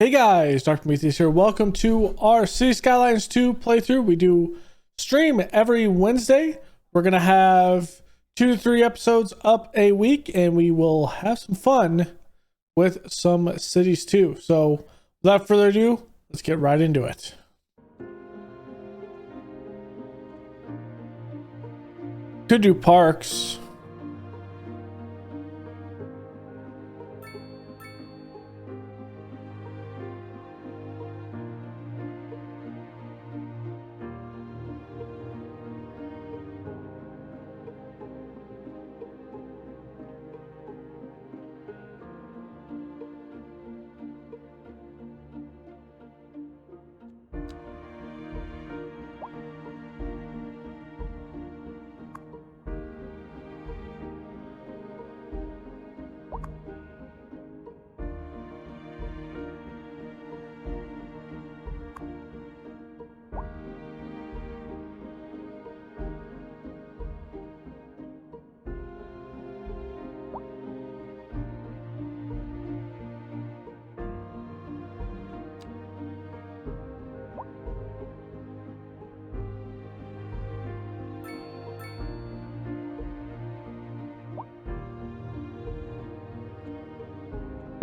Hey guys, Dr. Prometheus here. Welcome to our City Skylines 2 playthrough. We do stream every Wednesday. We're going to have 2 to 3 episodes up a week, and we will have some fun with some cities too. So without further ado, let's get right into it. Could do parks.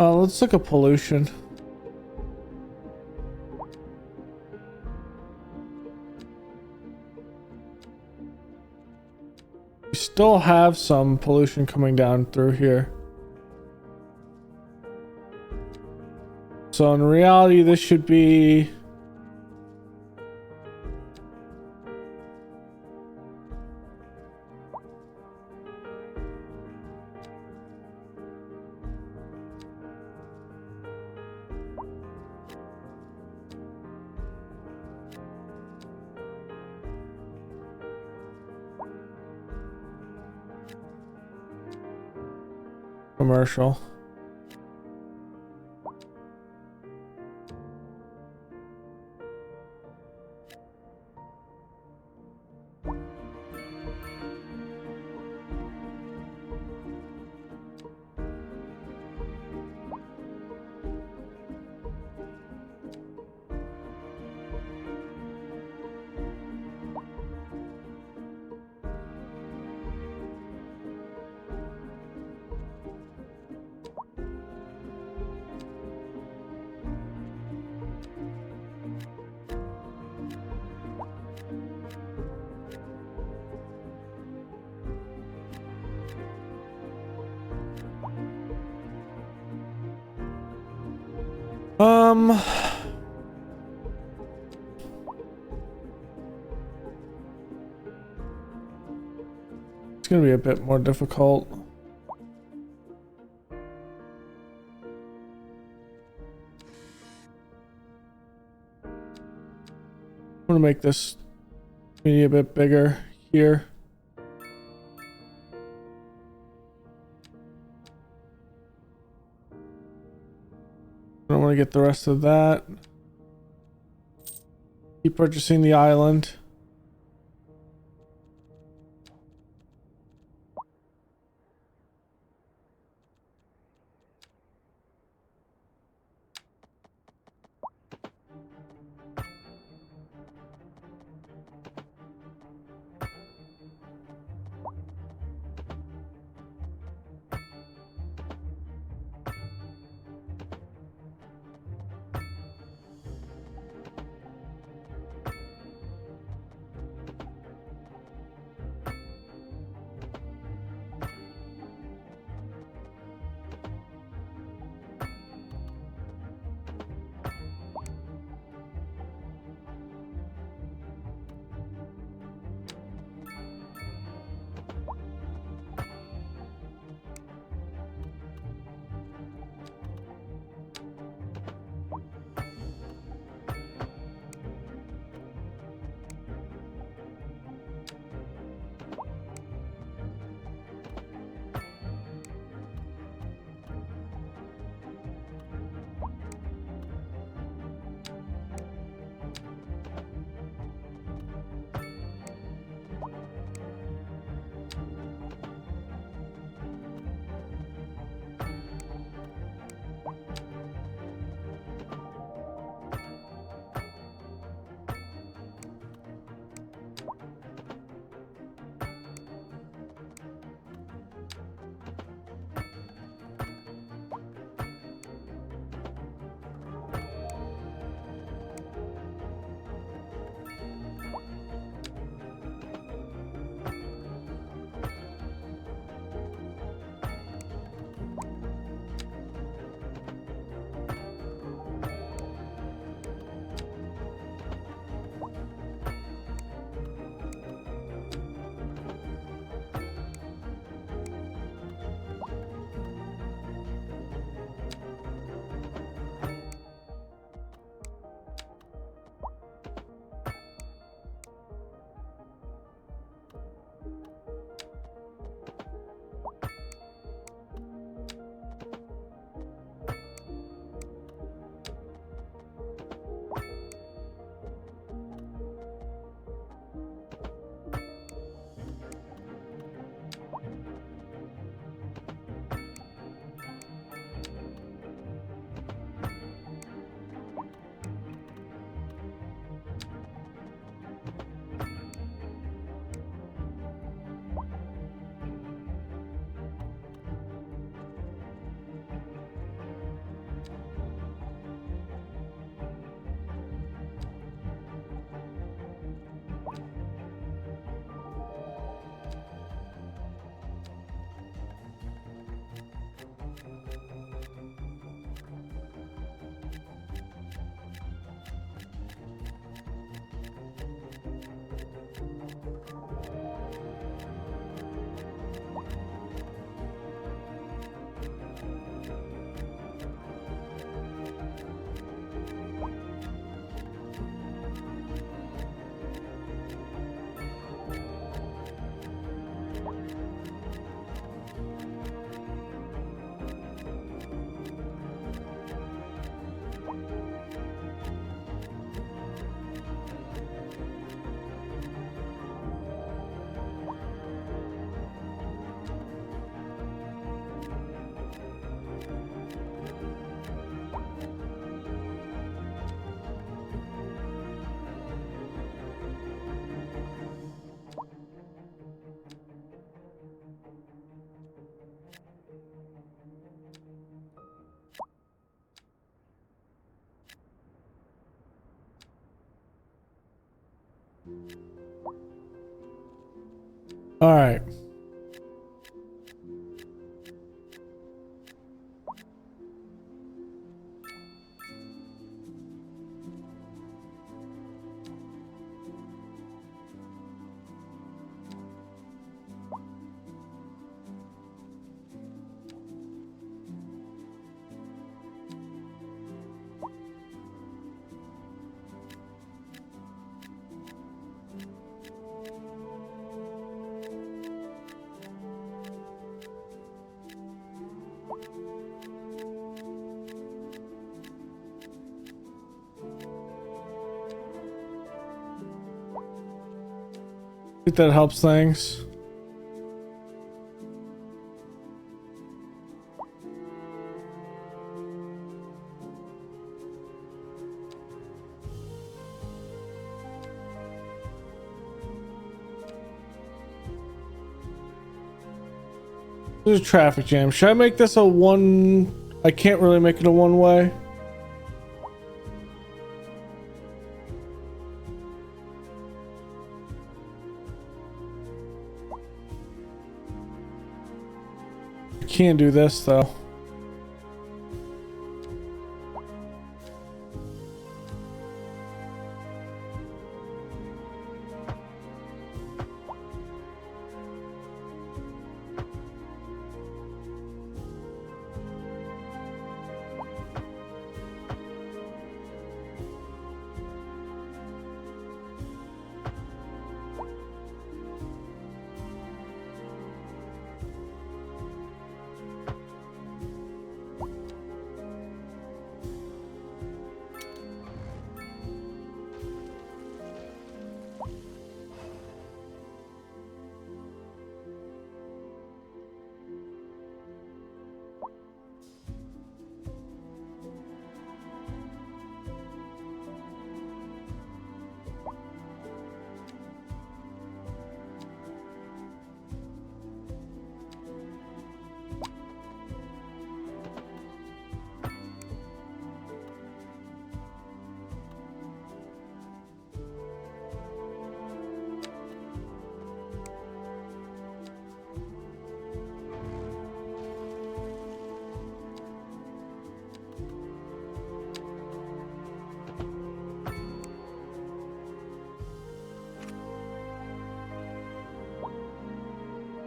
Let's look at pollution. We still have some pollution coming down through here. So in reality, this should be commercial. It's gonna be a bit more difficult. I'm gonna make this maybe a bit bigger here. I don't want to get the rest of that. Keep purchasing the island. All right. I think that helps things. There's a traffic jam. Should I make this a one? I can't really make it a one way. I can't do this though.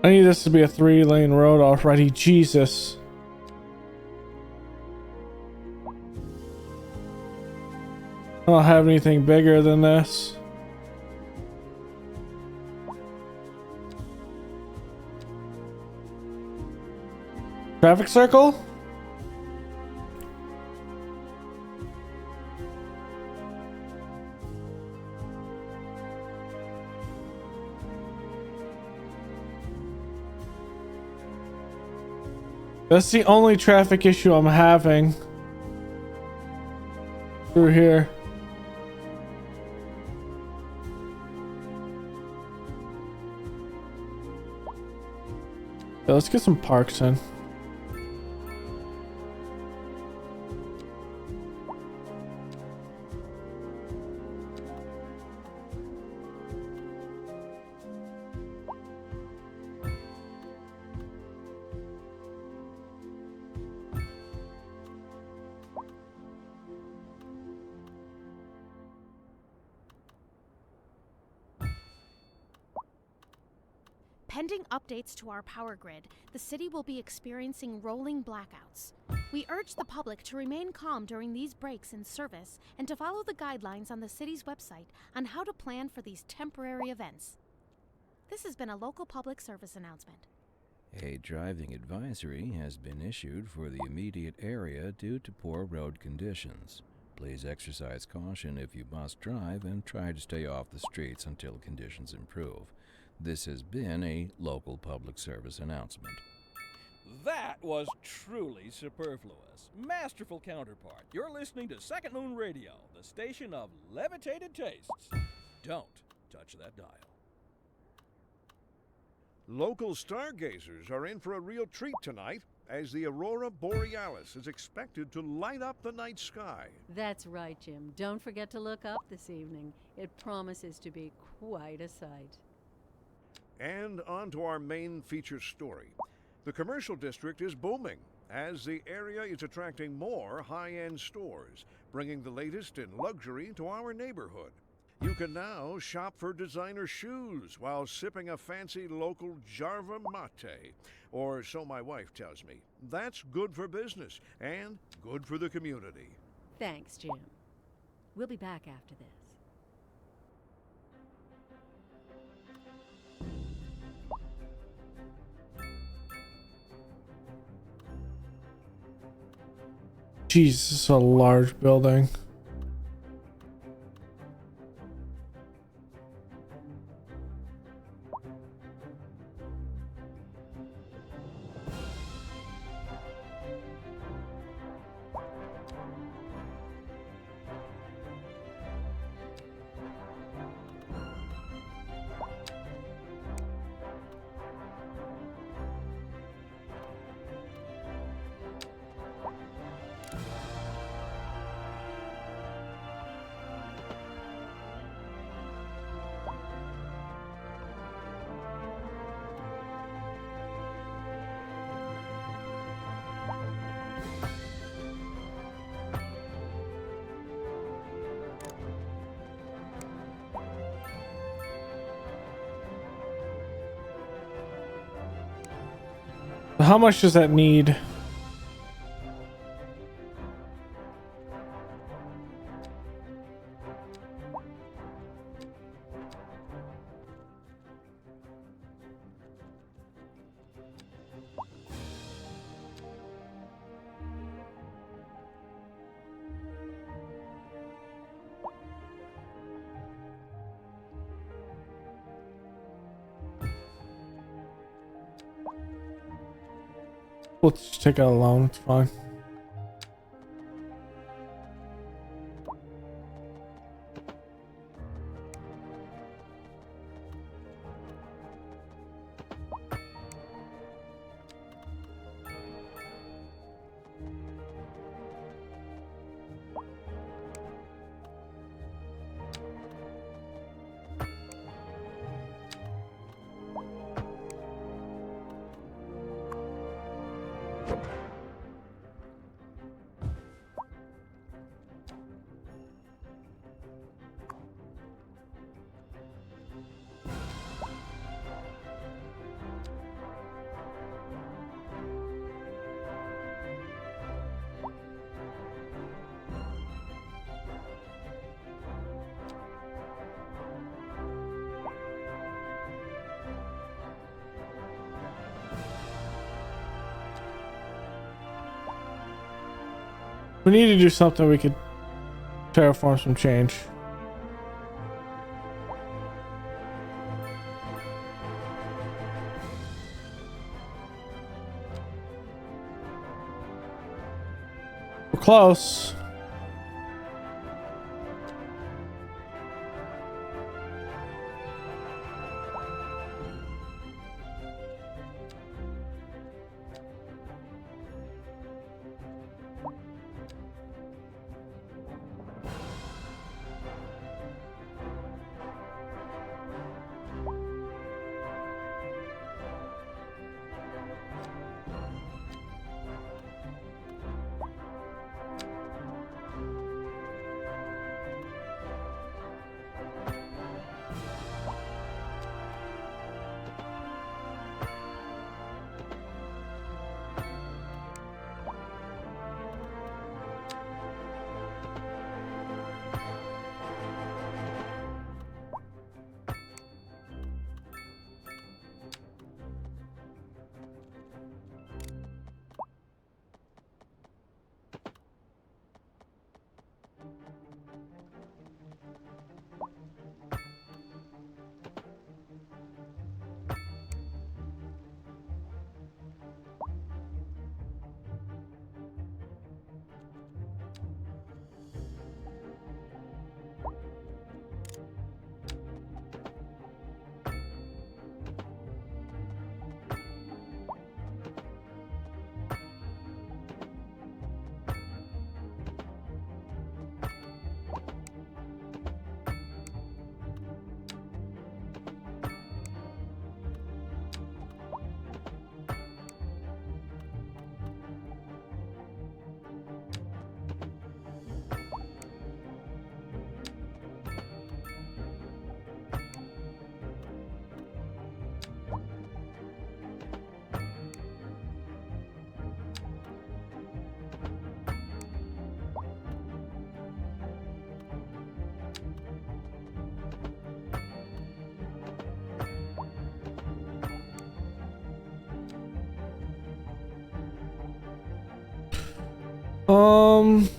I need this to be a 3-lane road already. Jesus. I don't have anything bigger than this. Traffic circle? That's the only traffic issue I'm having through here. Yeah, let's get some parks in. Pending updates to our power grid, the city will be experiencing rolling blackouts. We urge the public to remain calm during these breaks in service and to follow the guidelines on the city's website on how to plan for these temporary events. This has been a local public service announcement. A driving advisory has been issued for the immediate area due to poor road conditions. Please exercise caution if you must drive and try to stay off the streets until conditions improve. This has been a local public service announcement. That was truly superfluous. Masterful counterpart. You're listening to Second Moon Radio, the station of levitated tastes. Don't touch that dial. Local stargazers are in for a real treat tonight, as the aurora borealis is expected to light up the night sky. That's right, Jim. Don't forget to look up this evening. It promises to be quite a sight. And on to our main feature story. The commercial district is booming, as the area is attracting more high-end stores, bringing the latest in luxury to our neighborhood. You can now shop for designer shoes while sipping a fancy local Jarva mate, or so my wife tells me. That's good for business and good for the community. Thanks, Jim. We'll be back after this. Jesus, this is a large building. How much does that need? Let's just take out a loan, it's fine. We need to do something we could terraform some change. We're close. Um,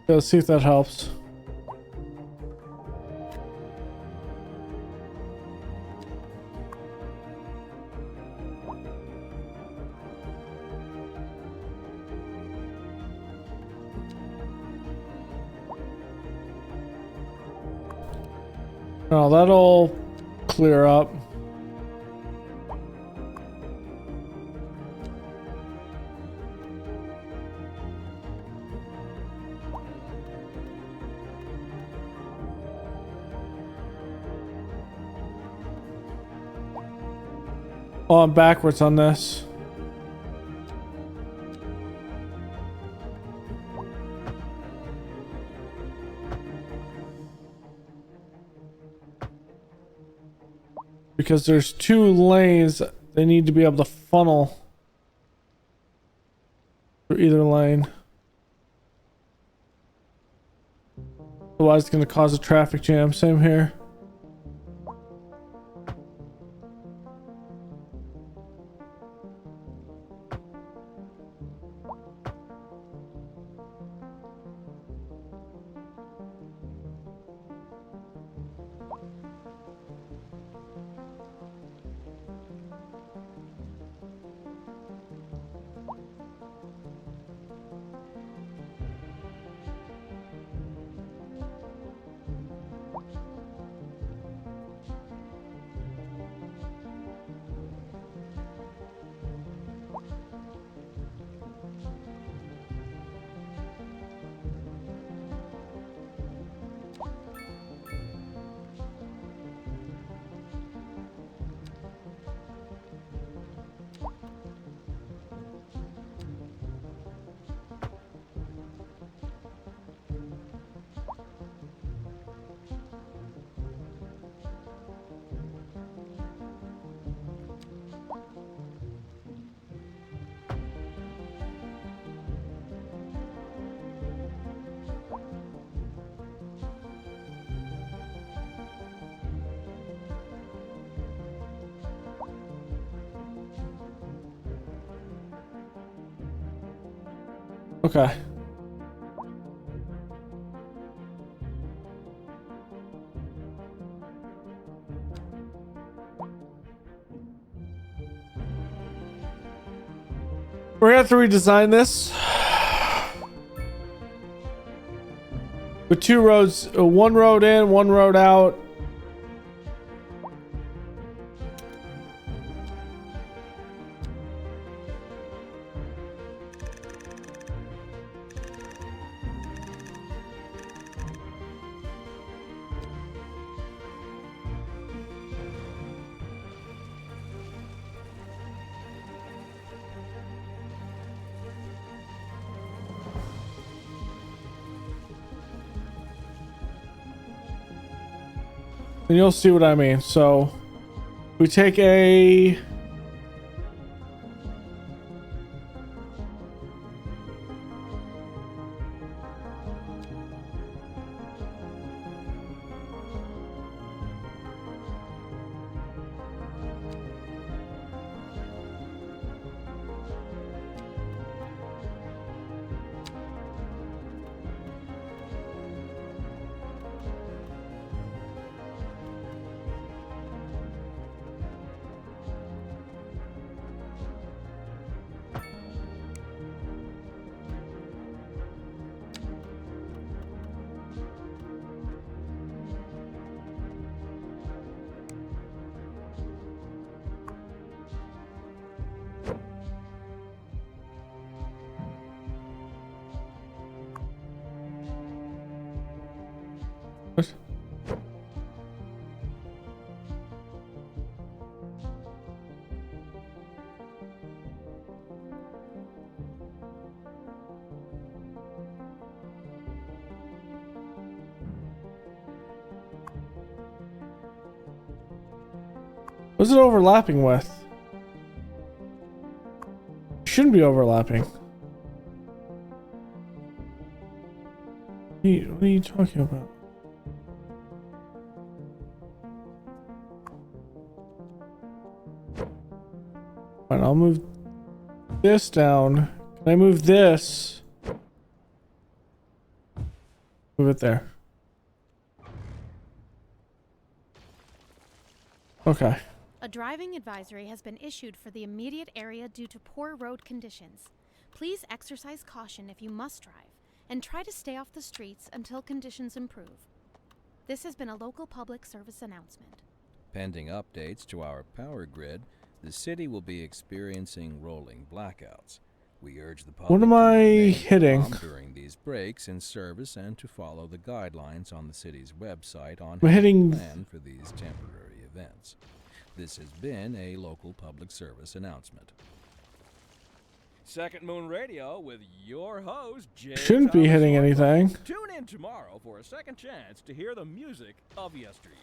let's see if that helps. Oh, that'll clear up. Oh, I'm backwards on this. Because there's two lanes, they need to be able to funnel through either lane. Otherwise, it's going to cause a traffic jam. Same here. Okay. We're gonna have to redesign this with 2 roads, 1 road in, 1 road out. And you'll see what I mean. So we take a what? What's it overlapping with? Shouldn't be overlapping. What are you talking about? Fine, I'll move this down. Can I move this? Move it there. Okay. A driving advisory has been issued for the immediate area due to poor road conditions. Please exercise caution if you must drive, and try to stay off the streets until conditions improve. This has been a local public service announcement. Pending updates to our power grid, the city will be experiencing rolling blackouts. We urge the public What am to I remain hitting? calm during these breaks in service and to follow the guidelines on the city's website on I'm how hitting- to plan for these temporary events. This has been a local public service announcement. Second Moon Radio with your host, Jay. Shouldn't be Thomas hitting Hartwell. anything. Tune in tomorrow for a second chance to hear the music of yesteryear.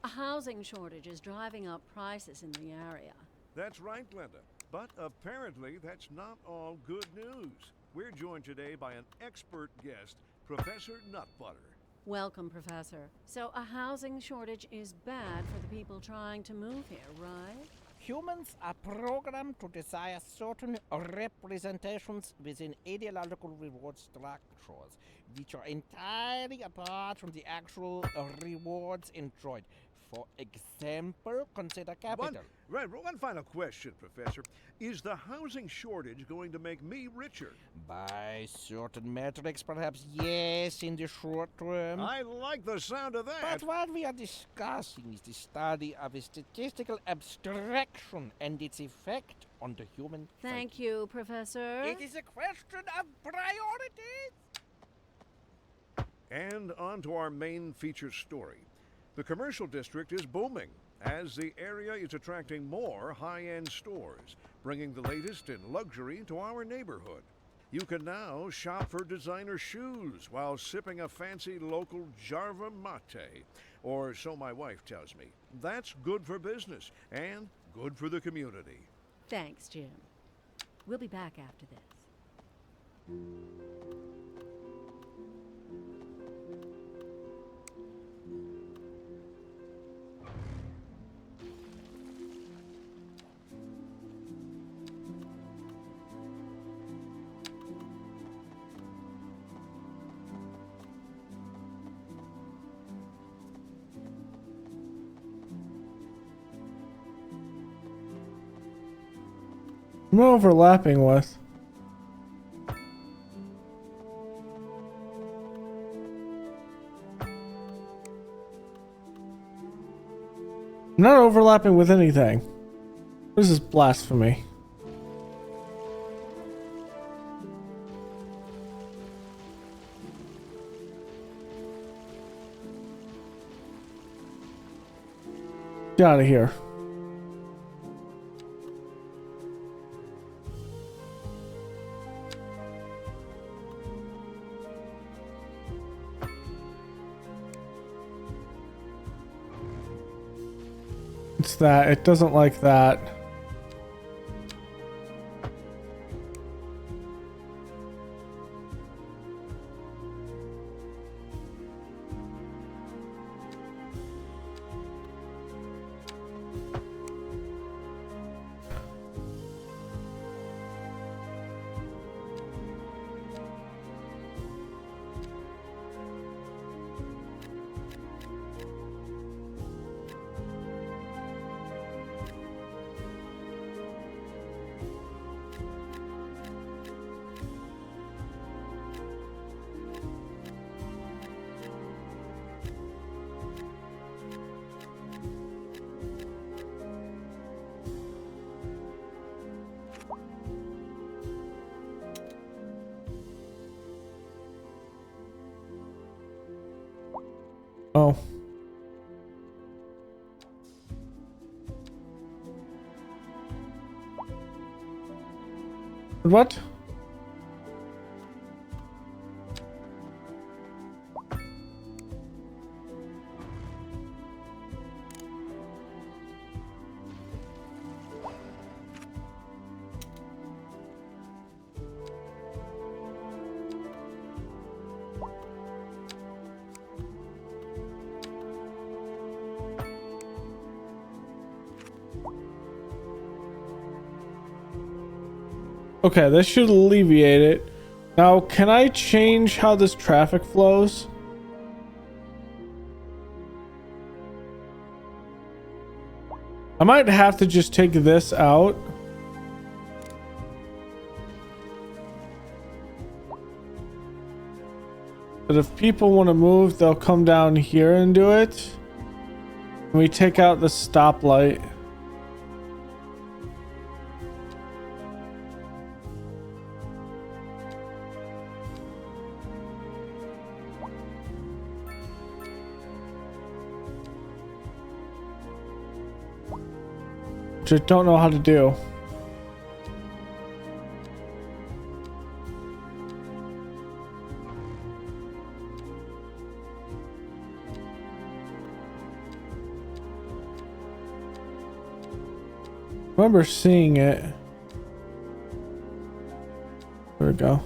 A housing shortage is driving up prices in the area. That's right, Glenda. But apparently that's not all good news. We're joined today by an expert guest, Professor Nutbutter. Welcome, Professor. So a housing shortage is bad for the people trying to move here, right? Humans are programmed to desire certain representations within ideological reward structures, which are entirely apart from the actual rewards enjoyed. For example, consider capital. One final question, Professor. Is the housing shortage going to make me richer? By certain metrics, perhaps yes, in the short term. I like the sound of that. But what we are discussing is the study of a statistical abstraction and its effect on the human Thank you, Professor. psyche. It is a question of priorities. And on to our main feature story. The commercial district is booming as the area is attracting more high-end stores, bringing the latest in luxury to our neighborhood. You can now shop for designer shoes while sipping a fancy local Jarva mate, or so my wife tells me. That's good for business and good for the community. Thanks, Jim. We'll be back after this. I'm overlapping with. I'm not overlapping with anything. This is blasphemy. Get out of here. It's that. It doesn't like that. Oh. What? Okay, this should alleviate it. Now, can I change how this traffic flows? I might have to just take this out. But if people want to move, they'll come down here and do it. And we take out the stoplight. Which I don't know how to do. I remember seeing it. There we go.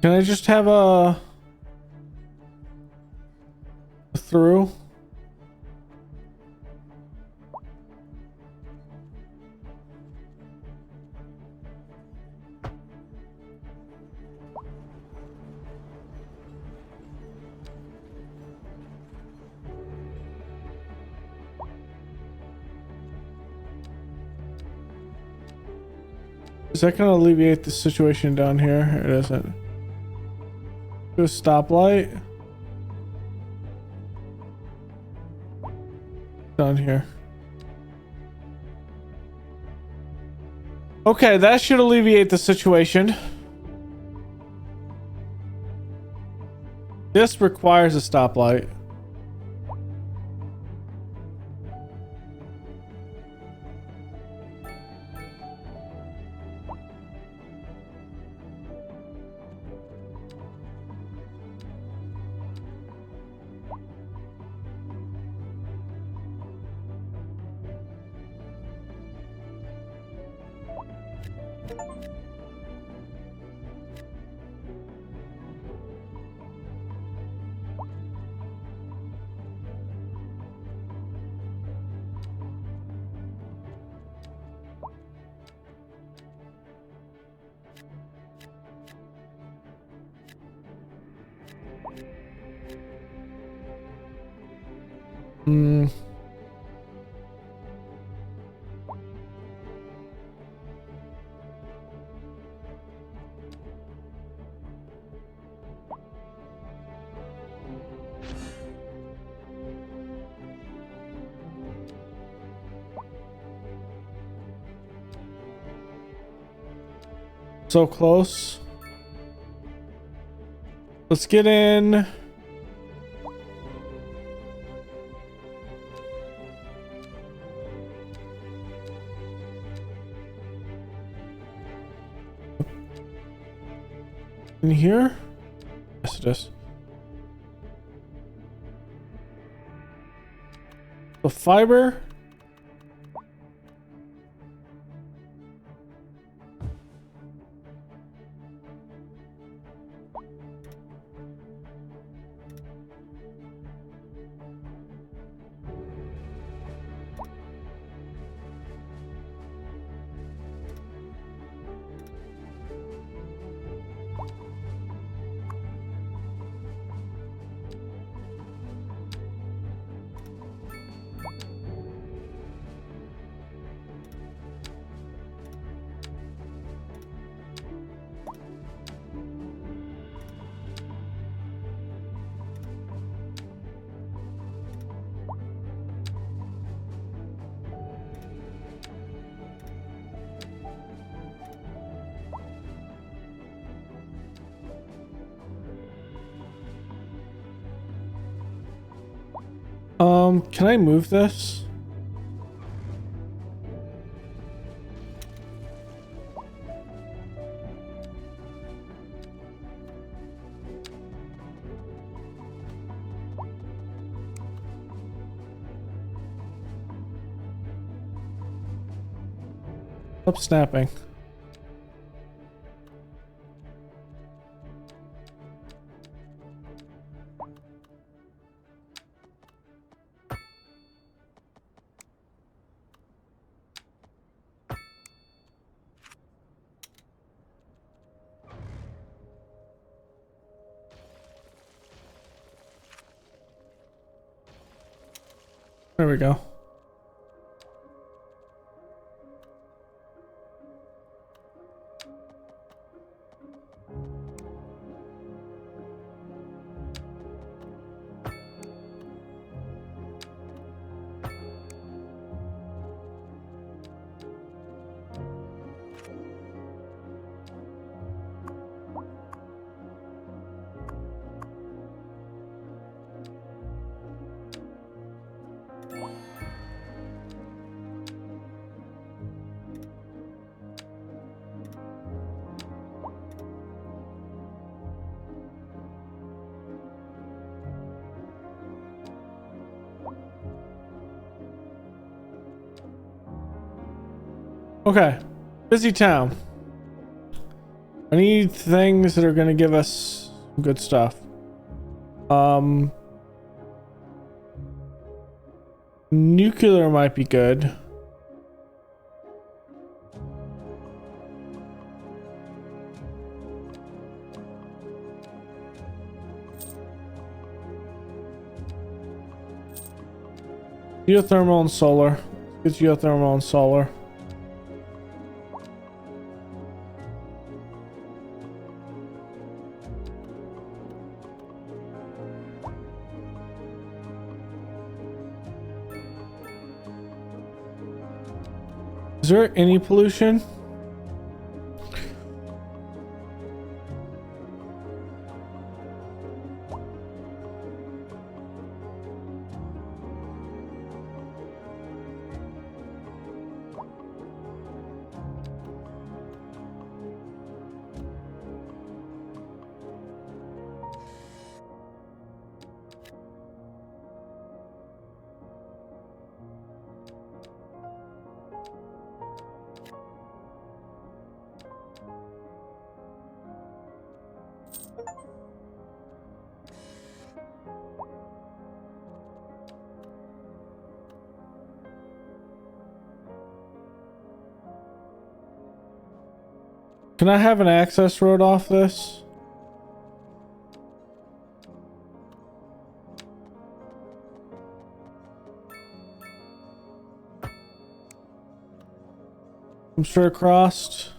Can I just have a through? Is that going to alleviate the situation down here? It isn't. Do a stoplight down here. Okay, that should alleviate the situation. This requires a stoplight. Hmm. So close. Let's get in. In here? Yes, it is. The fiber. Can I move this? Stop snapping. There we go. Okay. Busy town. I need things that are going to give us good stuff. Nuclear might be good. Geothermal and solar. Let's get geothermal and solar. Is there any pollution? Can I have an access road off this? I'm straight across.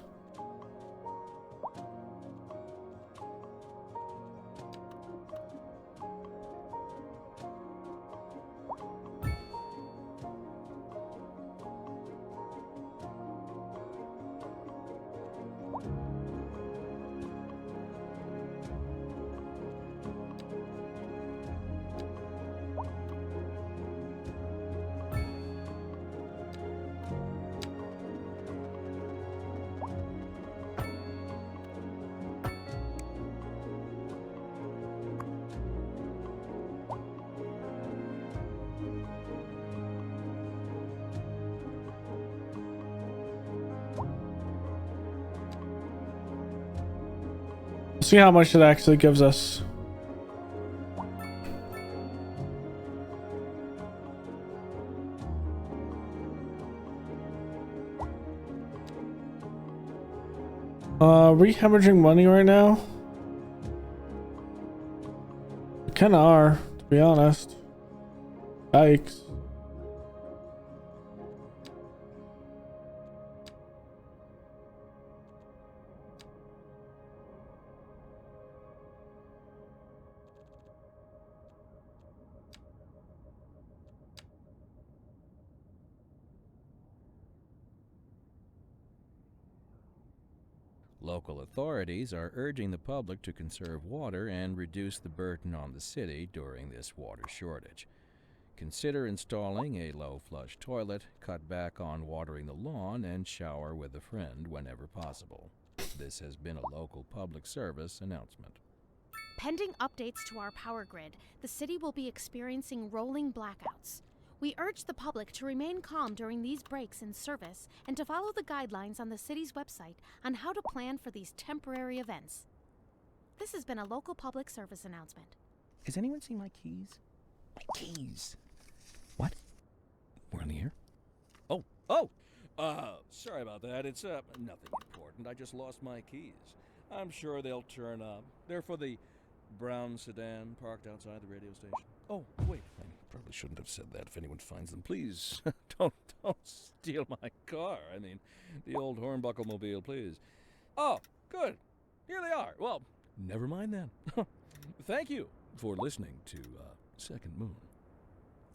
See how much it actually gives us. Are we hemorrhaging money right now? We kinda are, to be honest. Yikes. Local authorities are urging the public to conserve water and reduce the burden on the city during this water shortage. Consider installing a low-flush toilet, cut back on watering the lawn, and shower with a friend whenever possible. This has been a local public service announcement. Pending updates to our power grid, the city will be experiencing rolling blackouts. We urge the public to remain calm during these breaks in service and to follow the guidelines on the city's website on how to plan for these temporary events. This has been a local public service announcement. Has anyone seen my keys? My keys. What? We're on the air? Sorry about that. It's, nothing important. I just lost my keys. I'm sure they'll turn up. They're for the brown sedan parked outside the radio station. Oh, wait. I probably shouldn't have said that. If anyone finds them, Please, don't steal my car. I mean, the old hornbuckle mobile, please. Oh, good. Here they are. Well, never mind then. Thank you for listening to Second Moon.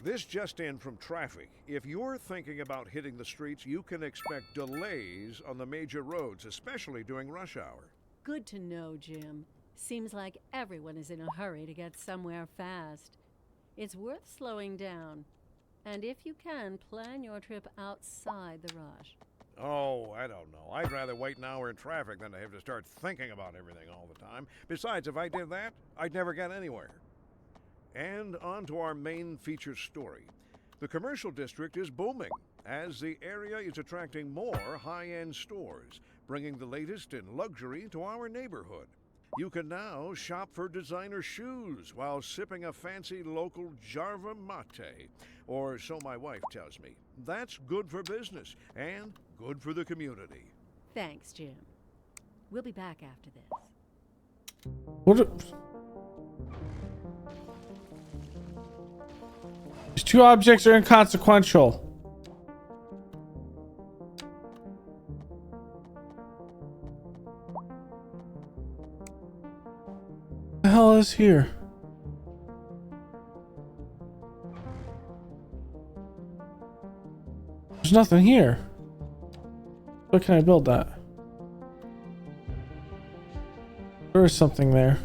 This just in from traffic. If you're thinking about hitting the streets, you can expect delays on the major roads, especially during rush hour. Good to know, Jim. Seems like everyone is in a hurry to get somewhere fast. It's worth slowing down. And if you can, plan your trip outside the rush. Oh, I don't know. I'd rather wait an hour in traffic than to have to start thinking about everything all the time. Besides, if I did that, I'd never get anywhere. And on to our main feature story. The commercial district is booming as the area is attracting more high-end stores, bringing the latest in luxury to our neighborhood. You can now shop for designer shoes while sipping a fancy local Jarva mate, or so my wife tells me. That's good for business and good for the community. Thanks, Jim. We'll be back after this. These two objects are inconsequential. What the hell is here? There's nothing here. Where can I build that? There is something there.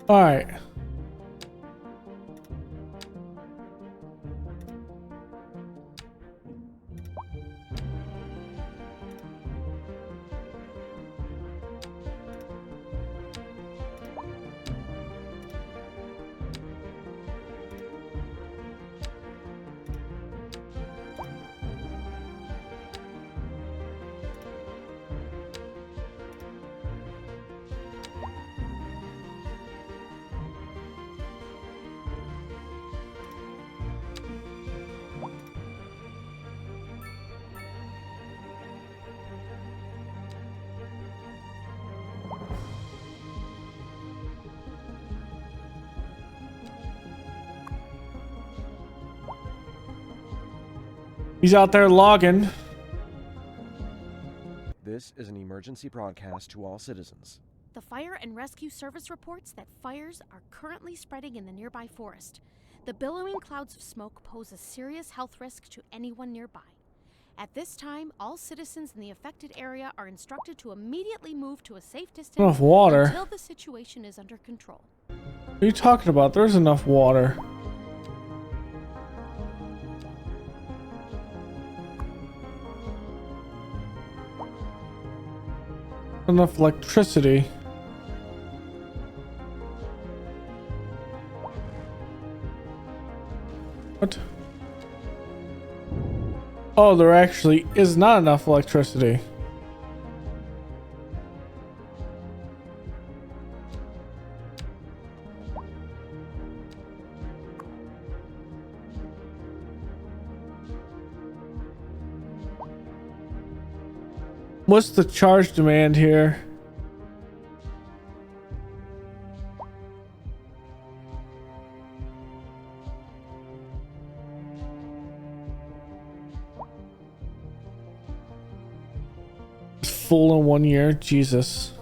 All right. He's out there logging. This is an emergency broadcast to all citizens. The Fire and Rescue Service reports that fires are currently spreading in the nearby forest. The billowing clouds of smoke pose a serious health risk to anyone nearby. At this time, all citizens in the affected area are instructed to immediately move to a safe distance Enough water. until the situation is under control. What are you talking about? There's enough water. Enough electricity. What? Oh, there actually is not enough electricity. What's the charge demand here? Full in 1 year, Jesus.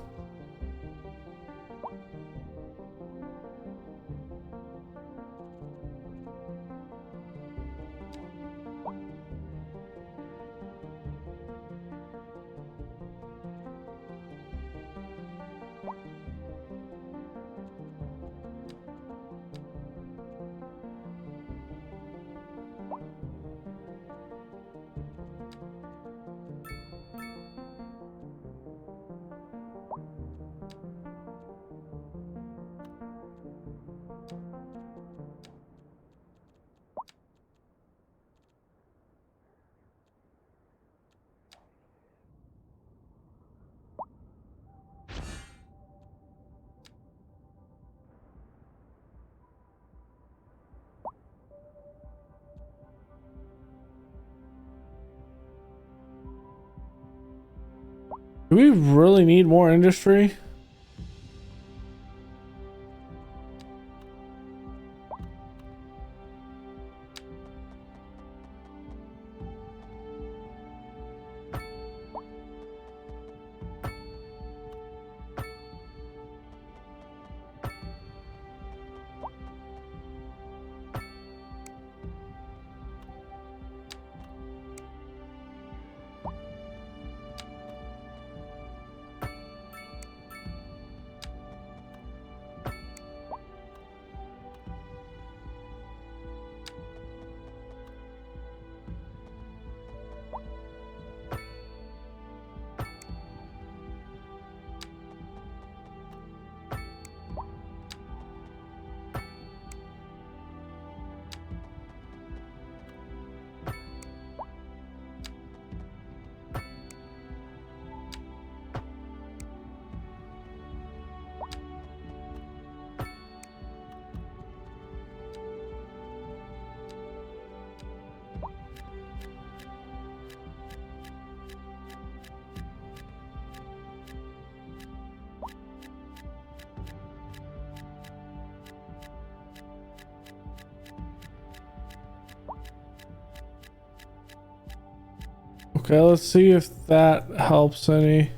Do we really need more industry? Okay, let's see if that helps any.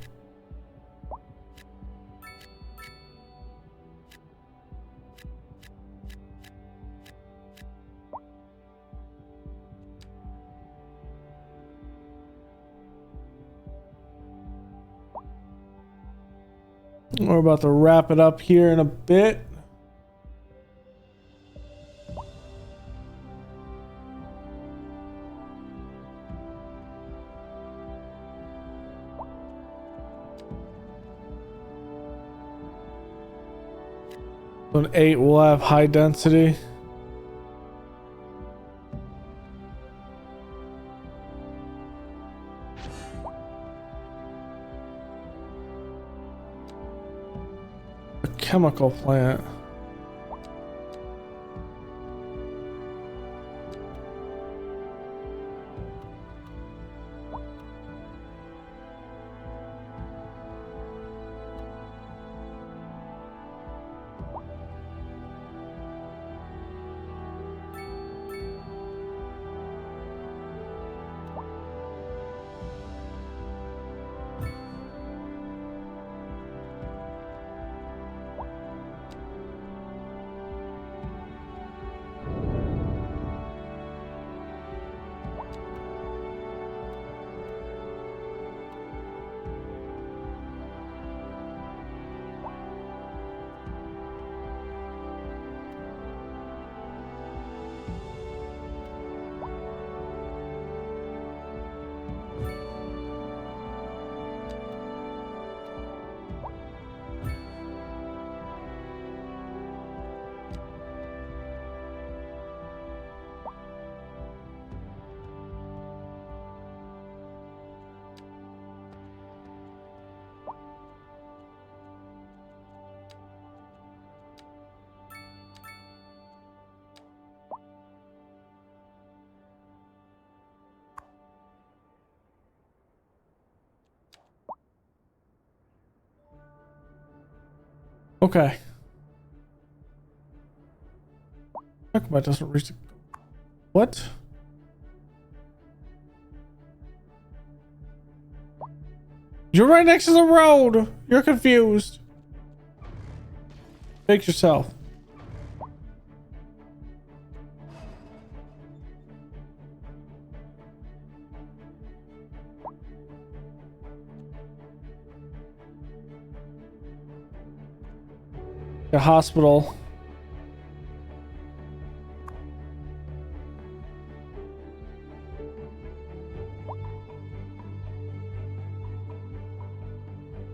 We're about to wrap it up here in a bit. On 8, we'll have high density. A chemical plant. Okay. How come it doesn't reach the... What? You're right next to the road. You're confused. Fix yourself. The hospital.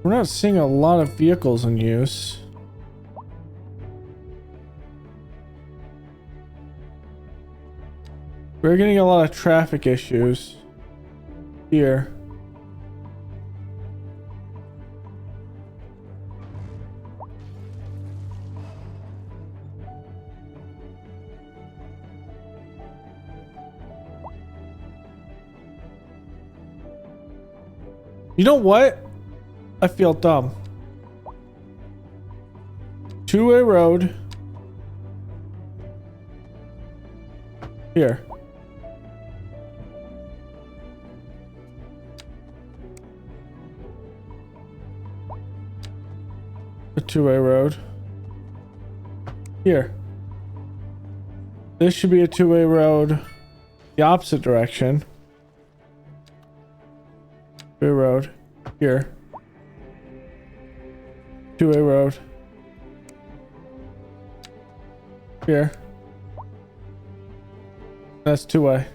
We're not seeing a lot of vehicles in use. We're getting a lot of traffic issues here. You know what? I feel dumb. Two-way road. Here. A two-way road. Here. This should be a two-way road. The opposite direction. Two-way road. Here. Two-way road. Here. That's two-way.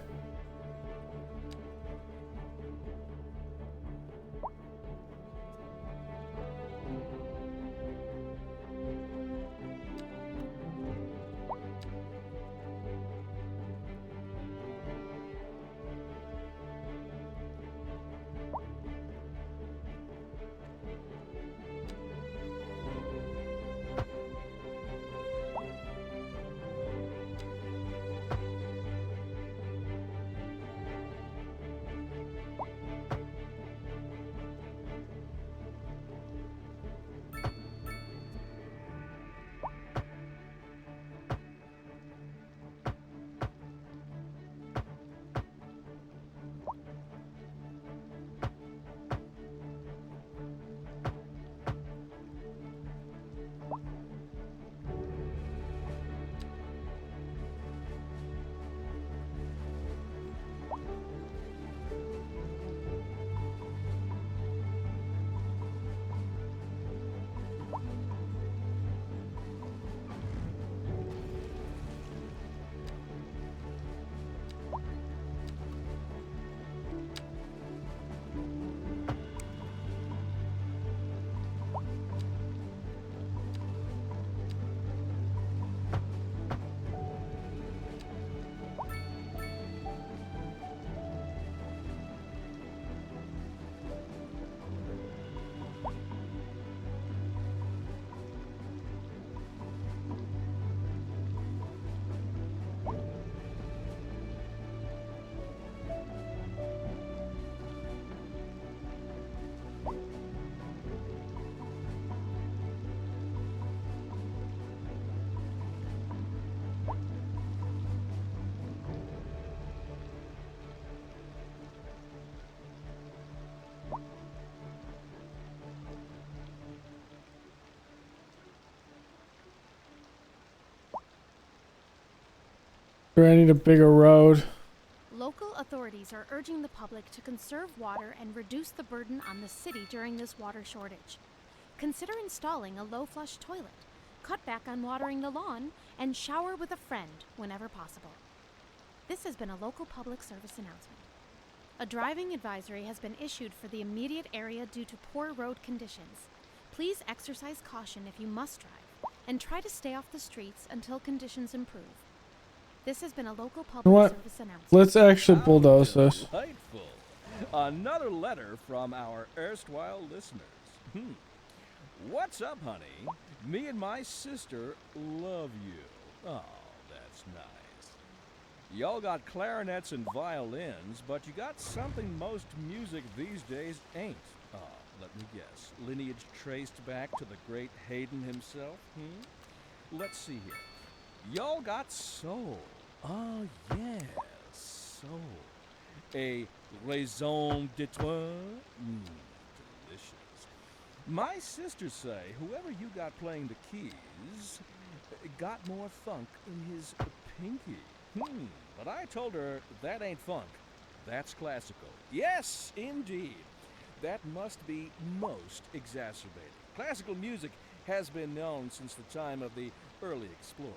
Do I need a bigger road? Local authorities are urging the public to conserve water and reduce the burden on the city during this water shortage. Consider installing a low flush toilet, cut back on watering the lawn, and shower with a friend whenever possible. This has been a local public service announcement. A driving advisory has been issued for the immediate area due to poor road conditions. Please exercise caution if you must drive, and try to stay off the streets until conditions improve. This has been a local public service announcement. Let's actually bulldoze this. Delightful. Another letter from our erstwhile listeners. What's up, honey? Me and my sister love you. Oh, that's nice. Y'all got clarinets and violins, but you got something most music these days ain't. Let me guess. Lineage traced back to the great Haydn himself? Let's see here. Y'all got soul. Oh, yes, soul. A raison d'etre? Delicious. My sisters say whoever you got playing the keys got more funk in his pinky. But I told her that ain't funk. That's classical. Yes, indeed. That must be most exacerbating. Classical music has been known since the time of the early explorers.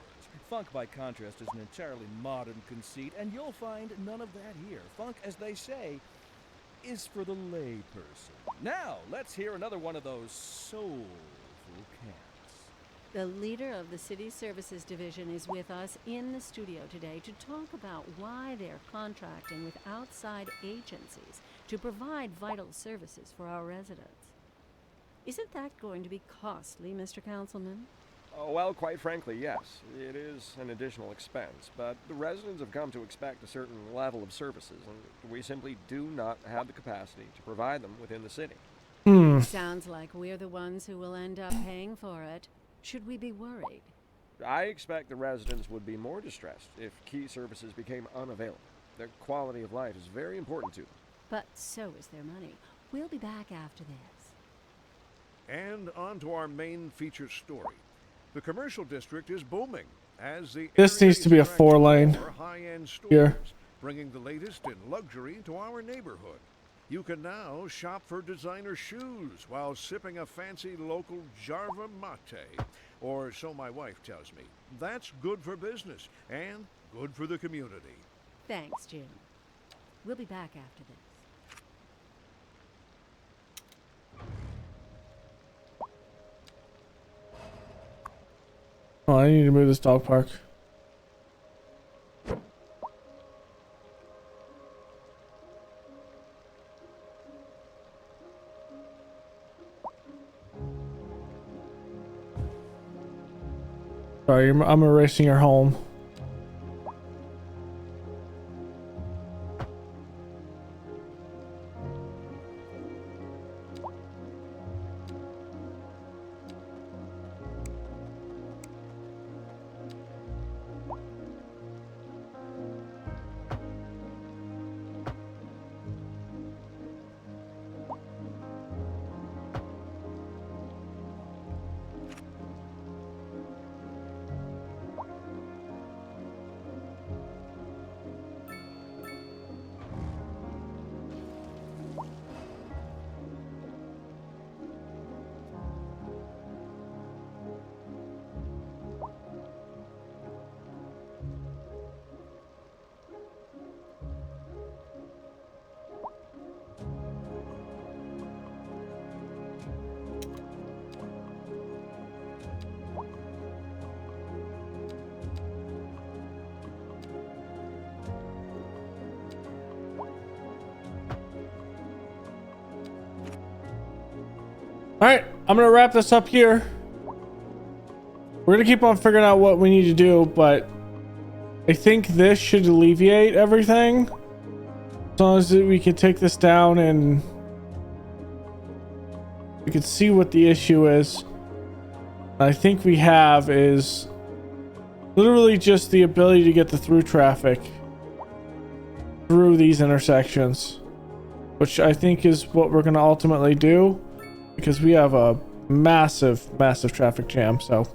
Funk, by contrast, is an entirely modern conceit, and you'll find none of that here. Funk, as they say, is for the lay person. Now, let's hear another one of those soulful cats. The leader of the City Services Division is with us in the studio today to talk about why they're contracting with outside agencies to provide vital services for our residents. Isn't that going to be costly, Mr. Councilman? Oh, well, quite frankly, yes. It is an additional expense, but the residents have come to expect a certain level of services, and we simply do not have the capacity to provide them within the city. Sounds like we're the ones who will end up paying for it. Should we be worried? I expect the residents would be more distressed if key services became unavailable. Their quality of life is very important to them. But so is their money. We'll be back after this. And on to our main feature story. The commercial district is booming as the This area needs to be a attracts 4-lane more high-end stores, here. bringing the latest in luxury to our neighborhood. You can now shop for designer shoes while sipping a fancy local Jarva mate, or so my wife tells me. That's good for business and good for the community. Thanks, Jim. We'll be back after this. Oh, I need to move this dog park. Sorry, I'm erasing your home. All right, I'm gonna wrap this up here. We're gonna keep on figuring out what we need to do, but I think this should alleviate everything. As long as we can take this down and we can see what the issue is. I think we have is literally just the ability to get the through traffic through these intersections, which I think is what we're gonna ultimately do, because we have a massive traffic jam. So